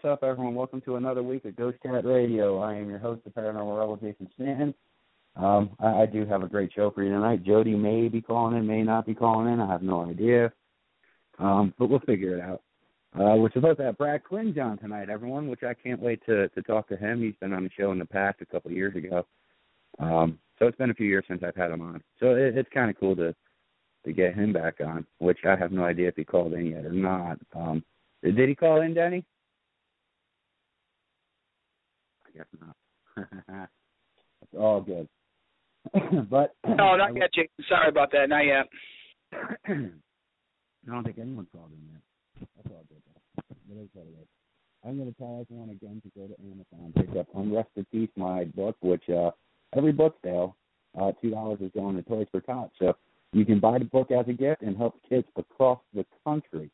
What's up, everyone? Welcome to another week of Ghost Chat Radio. I am your host, the Paranormal Rebel, Jason Stanton. I do have a great show for you tonight. Jody may be calling in, may not be calling in. I have no idea, but we'll figure it out. We're supposed to have Brad Quinn on tonight, everyone, which I can't wait to talk to him. He's been on the show in the past a couple of years ago. So it's been a few years since I've had him on. So it's kind of cool to get him back on, which I have no idea if he called in yet or not. Did he call in, Denny? I guess not. It's all good. But no, not yet, Jake. Sorry about that. Not yet. I don't think anyone called in yet. That's all good, though. But it's what it is. I'm going to tell everyone again to go to Amazon, pick up Unrested Peace, my book, which every book sale, $2 is going to Toys for Tots. So you can buy the book as a gift and help kids across the country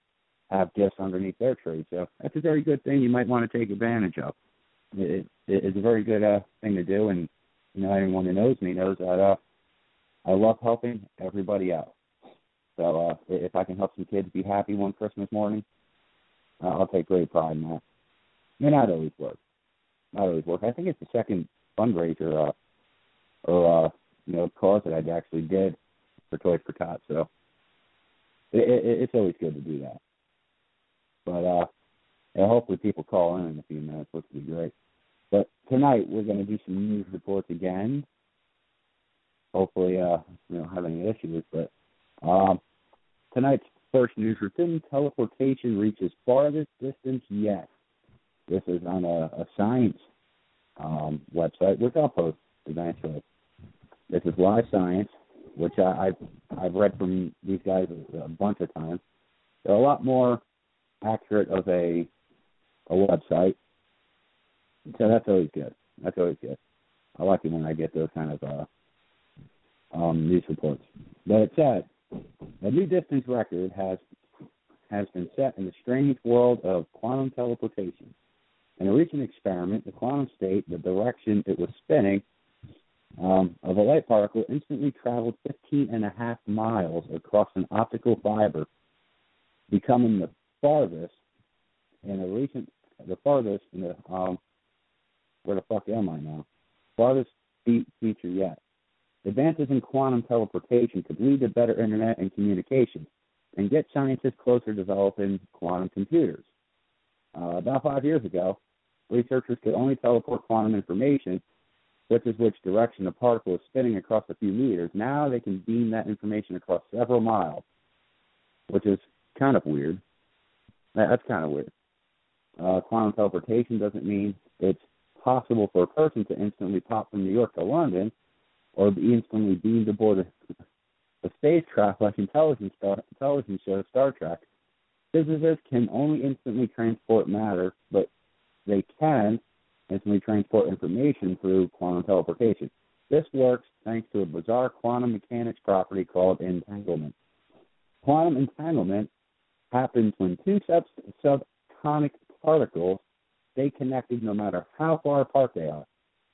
have gifts underneath their tree. So that's a very good thing you might want to take advantage of. It's a very good thing to do, and anyone who knows me knows that I love helping everybody out. So if I can help some kids be happy one Christmas morning, I'll take great pride in that. May not always work. I think it's the second fundraiser or cause that I actually did for Toys for Tots. So it's always good to do that. But hopefully people call in a few minutes, which would be great. But tonight we're going to do some news reports again. Hopefully, we don't have any issues. But tonight's first news report: teleportation reaches farthest distance yet. This is on a science website, which I'll post eventually. This is Live Science, which I've read from these guys a bunch of times. They're a lot more accurate of a website. So that's always good. I like it when I get those kind of news reports. But it said a new distance record has been set in the strange world of quantum teleportation. In a recent experiment, the quantum state, the direction it was spinning, of a light particle instantly traveled 15.5 miles across an optical fiber, becoming the farthest where the fuck am I now? Farthest feature yet. Advances in quantum teleportation could lead to better internet and communication and get scientists closer to developing quantum computers. About 5 years ago, researchers could only teleport quantum information, such as which direction the particle is spinning across a few meters. Now they can beam that information across several miles, which is kind of weird. That's kind of weird. Quantum teleportation doesn't mean it's possible for a person to instantly pop from New York to London or be instantly beamed aboard a spacecraft like in television show Star Trek. Physicists can only instantly transport matter, but they can instantly transport information through quantum teleportation. This works thanks to a bizarre quantum mechanics property called entanglement. Quantum entanglement happens when two subatomic particles stay connected no matter how far apart they are.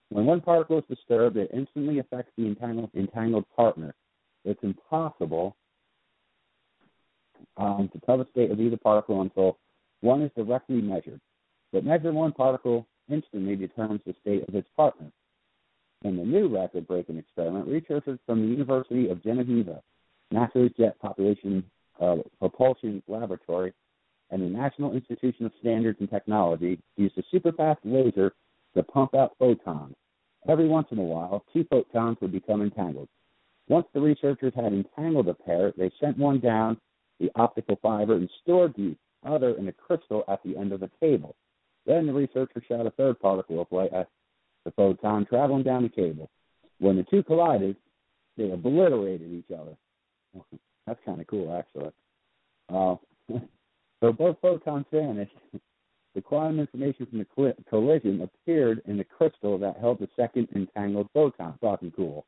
When one particle is disturbed, it instantly affects the entangled partner. It's impossible to tell the state of either particle until one is directly measured. But measure one particle instantly determines the state of its partner. In the new record-breaking experiment, researchers from the University of Geneva, NASA's Jet Propulsion Laboratory, and the National Institution of Standards and Technology used a superfast laser to pump out photons. Every once in a while, two photons would become entangled. Once the researchers had entangled a pair, they sent one down the optical fiber and stored the other in a crystal at the end of the cable. Then the researchers shot a third particle of light at the photon traveling down the cable. When the two collided, they obliterated each other. That's kind of cool, actually. So both photons vanished. The quantum information from the collision appeared in the crystal that held the second entangled photon. Fucking cool.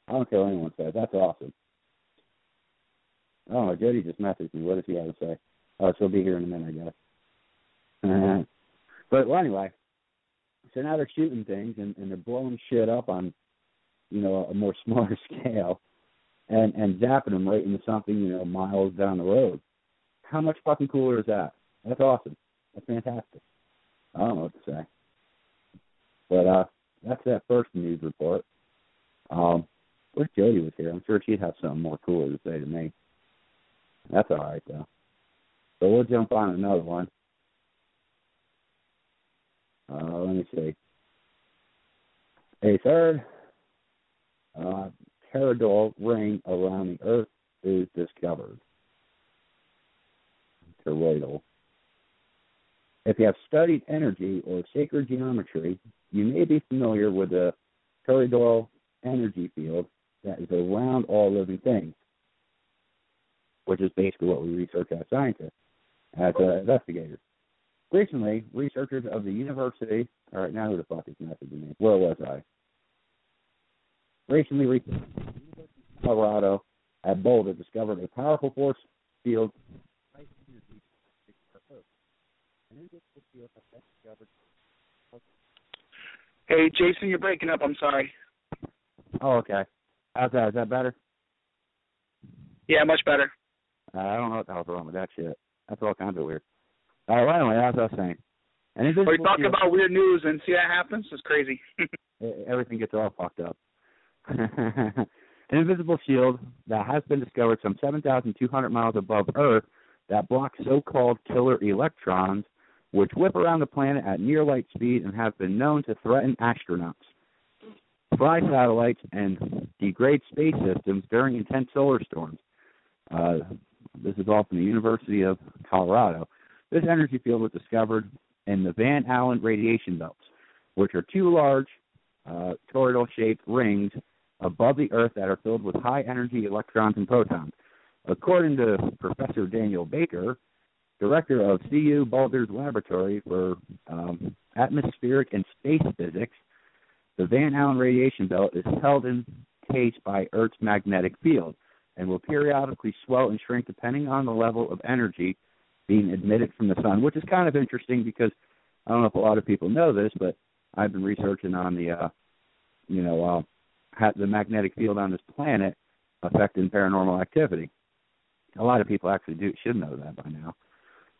I don't care what anyone says. That's awesome. Oh, Jody just messaged me. What does he have to say? Oh, she'll be here in a minute, I guess. But anyway, so now they're shooting things and they're blowing shit up on, a more smaller scale and zapping them right into something, miles down the road. How much fucking cooler is that? That's awesome. That's fantastic. I don't know what to say. But that's that first news report. Wish Jody was here. I'm sure she'd have something more cooler to say to me. That's all right, though. So we'll jump on another one. Let me see. A third toroidal ring around the Earth is discovered. Toroidal. If you have studied energy or sacred geometry, you may be familiar with the toroidal energy field that is around all living things, which is basically what we research as scientists, as investigators. Recently, researchers of the University, all right, now who the fuck is messaging me? Where was I? Recently, researchers at the University of Colorado at Boulder discovered a powerful force field. Hey, Jason, you're breaking up. I'm sorry. Oh, okay. How's that? Is that better? Yeah, much better. I don't know what the hell's wrong with that shit. That's all kinds of weird. All right, well, anyway, as I was saying. We talk about weird news and see that happens? It's crazy. Everything gets all fucked up. An invisible shield that has been discovered some 7,200 miles above Earth that blocks so-called killer electrons, which whip around the planet at near light speed and have been known to threaten astronauts, fly satellites, and degrade space systems during intense solar storms. This is all from the University of Colorado. This energy field was discovered in the Van Allen radiation belts, which are two large toroidal-shaped rings above the Earth that are filled with high-energy electrons and protons. According to Professor Daniel Baker, director of CU Boulder's Laboratory for Atmospheric and Space Physics, the Van Allen radiation belt is held in case by Earth's magnetic field and will periodically swell and shrink depending on the level of energy being emitted from the sun, which is kind of interesting because I don't know if a lot of people know this, but I've been researching on the, the magnetic field on this planet affecting paranormal activity. A lot of people actually should know that by now.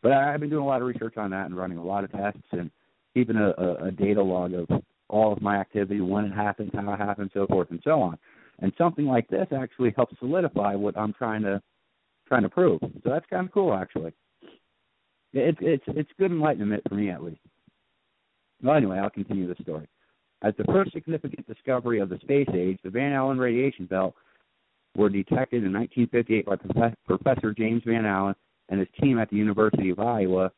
But I've been doing a lot of research on that and running a lot of tests and keeping a data log of all of my activity, when it happens, how it happens, so forth and so on. And something like this actually helps solidify what I'm trying to prove. So that's kind of cool, actually. It's good enlightenment for me, at least. Well, anyway, I'll continue the story. As the first significant discovery of the space age, the Van Allen radiation belt were detected in 1958 by Professor James Van Allen and his team at the University of Iowa,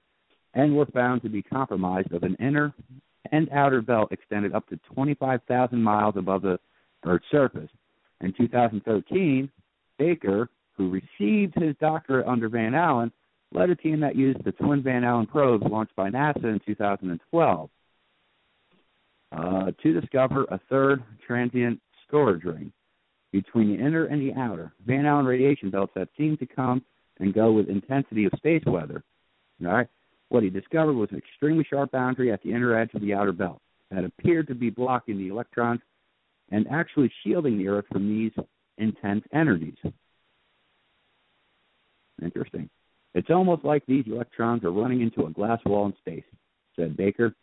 and were found to be compromised of an inner and outer belt extended up to 25,000 miles above the Earth's surface. In 2013, Baker, who received his doctorate under Van Allen, led a team that used the twin Van Allen probes launched by NASA in 2012 to discover a third transient storage ring between the inner and the outer Van Allen radiation belts that seem to come and go with intensity of space weather. All right? What he discovered was an extremely sharp boundary at the inner edge of the outer belt that appeared to be blocking the electrons and actually shielding the Earth from these intense energies. Interesting. It's almost like these electrons are running into a glass wall in space, said Baker,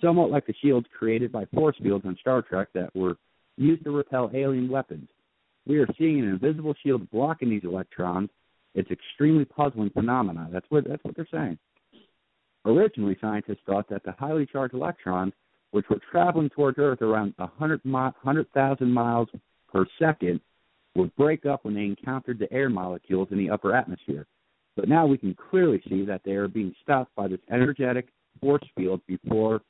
somewhat like the shields created by force fields on Star Trek that were used to repel alien weapons. We are seeing an invisible shield blocking these electrons. It's extremely puzzling phenomena. That's what they're saying. Originally, scientists thought that the highly charged electrons, which were traveling towards Earth around 100,000 miles per second, would break up when they encountered the air molecules in the upper atmosphere. But now we can clearly see that they are being stopped by this energetic force field before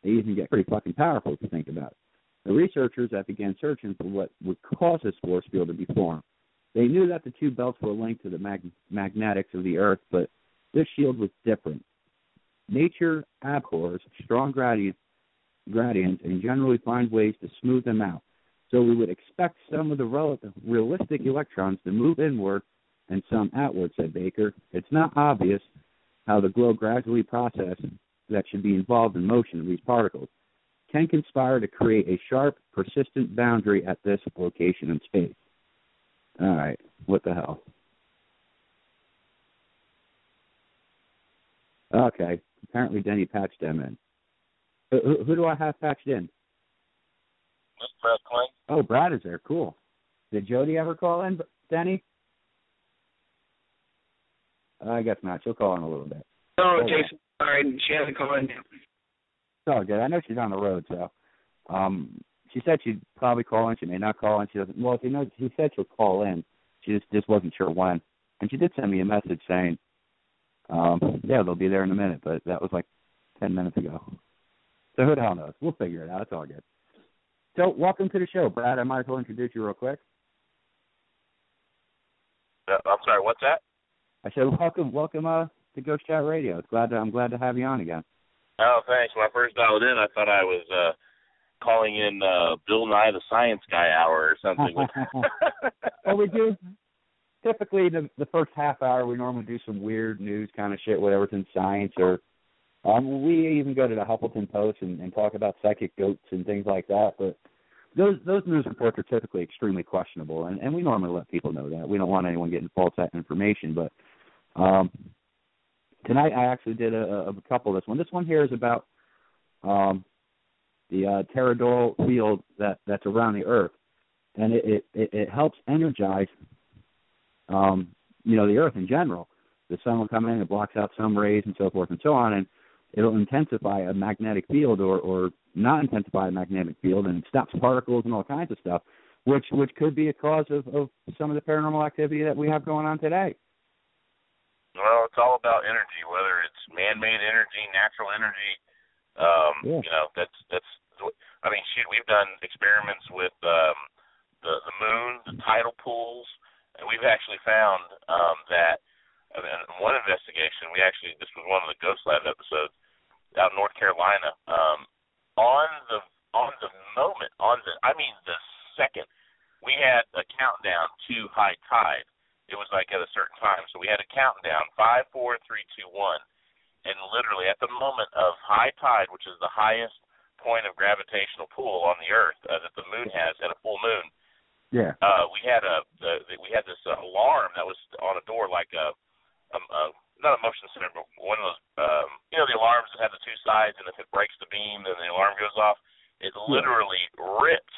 they even get pretty fucking powerful, if you think about it. The researchers that began searching for what would cause this force field to be formed. They knew that the two belts were linked to the magnetics of the Earth, but this shield was different. Nature abhors strong gradients and generally finds ways to smooth them out. So we would expect some of the realistic electrons to move inward and some outward, said Baker. It's not obvious how the glow gradually process that should be involved in motion of these particles can conspire to create a sharp, persistent boundary at this location in space. All right, what the hell? Okay, apparently Denny patched them in. Who do I have patched in? This is Brad Klein. Oh, Brad is there. Cool. Did Jody ever call in, Denny? I guess not. She'll call in a little bit. No, Jason. All right, she hasn't called in yet. It's all good. I know she's on the road, so she said she'd probably call in. She may not call in. She doesn't. Well, she said she'll call in. She just wasn't sure when. And she did send me a message saying, yeah, they'll be there in a minute, but that was like 10 minutes ago. So who the hell knows? We'll figure it out. It's all good. So welcome to the show, Brad. I might as well introduce you real quick. I'm sorry, what's that? I said welcome to Ghost Chat Radio. I'm glad to have you on again. Oh, thanks. When I first dialed in, I thought I was calling in Bill Nye the Science Guy hour or something. Well, we do. Typically, the first half hour, we normally do some weird news kind of shit, whatever's in science, or we even go to the Huffington Post and talk about psychic goats and things like that. But those news reports are typically extremely questionable, and we normally let people know that. We don't want anyone getting false information. But tonight, I actually did a couple of this one. This one here is about the pterodactyl field that's around the Earth, and it helps energize the Earth in general. The sun will come in, it blocks out some rays and so forth and so on, and it'll intensify a magnetic field or not intensify a magnetic field, and stops particles and all kinds of stuff, which could be a cause of some of the paranormal activity that we have going on today. Well, it's all about energy, whether it's man-made energy, natural energy. That's. I mean, shoot, we've done experiments with the moon, the tidal pools. And we've actually found that in one investigation, this was one of the Ghost Lab episodes out in North Carolina. The second, we had a countdown to high tide. It was like at a certain time, so we had a countdown 5, 4, 3, 2, 1, and literally at the moment of high tide, which is the highest point of gravitational pull on the Earth that the moon has at a full moon. Yeah. We had this alarm that was on a door, like not a motion sensor, but one of those the alarms that have the two sides, and if it breaks the beam, then the alarm goes off. It literally ripped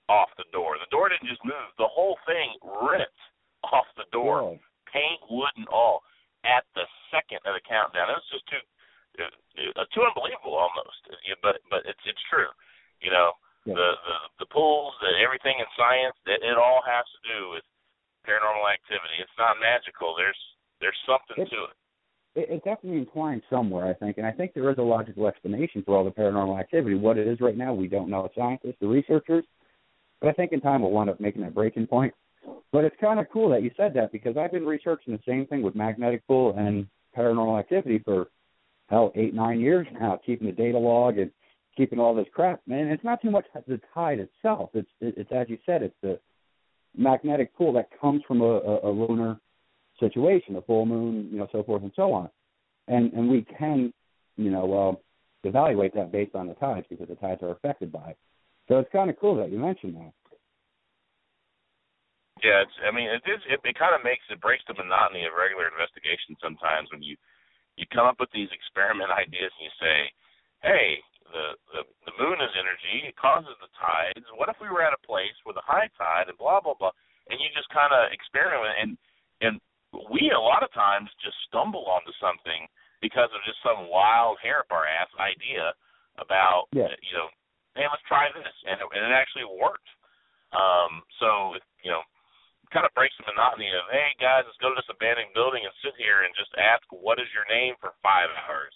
off the door. The door didn't just move; the whole thing ripped off the door, paint, wood, and all, at the second of the countdown. It was just too unbelievable almost, but it's true, Yeah. The pools, everything in science, it all has to do with paranormal activity. It's not magical. There's something to it. It's definitely entwined somewhere, I think, and I think there is a logical explanation for all the paranormal activity. What it is right now, we don't know as scientists, the researchers, but I think in time we'll wind up making that breaking point. But it's kind of cool that you said that, because I've been researching the same thing with magnetic pull and paranormal activity for, 8-9 years now, keeping the data log and keeping all this crap. Man, it's not too much the tide itself. It's as you said, it's the magnetic pull that comes from a lunar situation, a full moon, so forth and so on. And we can, evaluate that based on the tides, because the tides are affected by it. So it's kind of cool that you mentioned that. Yeah, it kind of breaks the monotony of regular investigation sometimes when you come up with these experiment ideas and you say, hey, the moon is energy, it causes the tides. What if we were at a place with a high tide and blah, blah, blah, and you just kind of experiment with it, and we a lot of times just stumble onto something because of just some wild hair-up-our-ass idea about, hey, let's try this, and it actually worked. Kind of breaks the monotony of, hey, guys, let's go to this abandoned building and sit here and just ask, what is your name for 5 hours?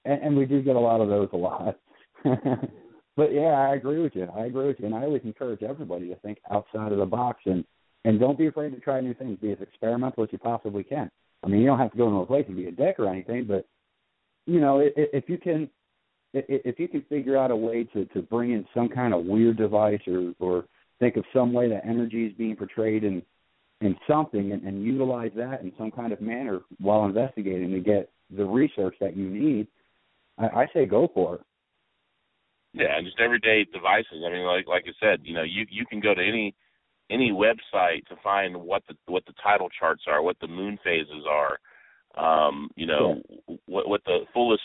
and we do get a lot of those a lot. But, yeah, I agree with you. And I always encourage everybody to think outside of the box and don't be afraid to try new things. Be as experimental as you possibly can. I mean, you don't have to go into a place and be a dick or anything, but, if you can figure out a way to bring in some kind of weird device or think of some way that energy is being portrayed in something and utilize that in some kind of manner while investigating to get the research that you need, I say go for it. Yeah, just everyday devices. I mean, like I said, you can go to any website to find what the tidal charts are, what the moon phases are. You know, what the fullest